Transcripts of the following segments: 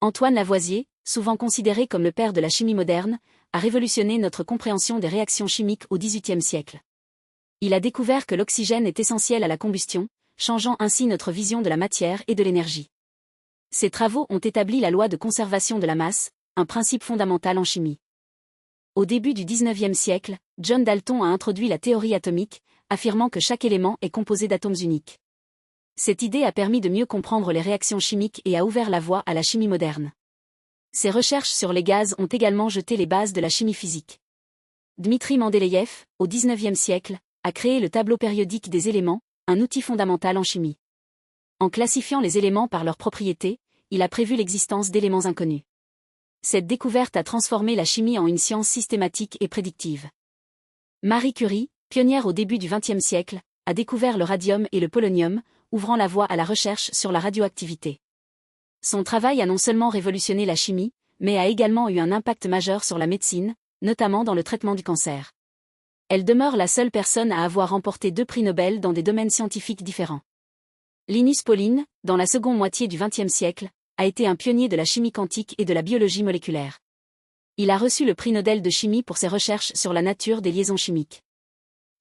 Antoine Lavoisier, souvent considéré comme le père de la chimie moderne, a révolutionné notre compréhension des réactions chimiques au XVIIIe siècle. Il a découvert que l'oxygène est essentiel à la combustion, changeant ainsi notre vision de la matière et de l'énergie. Ses travaux ont établi la loi de conservation de la masse, un principe fondamental en chimie. Au début du XIXe siècle, John Dalton a introduit la théorie atomique, affirmant que chaque élément est composé d'atomes uniques. Cette idée a permis de mieux comprendre les réactions chimiques et a ouvert la voie à la chimie moderne. Ses recherches sur les gaz ont également jeté les bases de la chimie physique. Dmitri Mendeleïev, au XIXe siècle, a créé le tableau périodique des éléments, un outil fondamental en chimie. En classifiant les éléments par leurs propriétés, il a prévu l'existence d'éléments inconnus. Cette découverte a transformé la chimie en une science systématique et prédictive. Marie Curie, pionnière au début du XXe siècle, a découvert le radium et le polonium, ouvrant la voie à la recherche sur la radioactivité. Son travail a non seulement révolutionné la chimie, mais a également eu un impact majeur sur la médecine, notamment dans le traitement du cancer. Elle demeure la seule personne à avoir remporté 2 prix Nobel dans des domaines scientifiques différents. Linus Pauling, dans la seconde moitié du XXe siècle, a été un pionnier de la chimie quantique et de la biologie moléculaire. Il a reçu le prix Nobel de chimie pour ses recherches sur la nature des liaisons chimiques.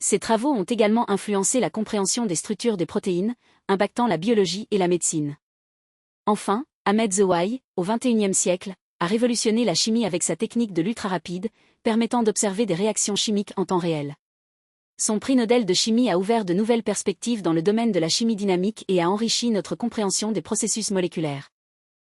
Ses travaux ont également influencé la compréhension des structures des protéines, impactant la biologie et la médecine. Enfin, Ahmed Zewail, au XXIe siècle, a révolutionné la chimie avec sa technique de l'ultra-rapide, permettant d'observer des réactions chimiques en temps réel. Son prix Nobel de chimie a ouvert de nouvelles perspectives dans le domaine de la chimie dynamique et a enrichi notre compréhension des processus moléculaires.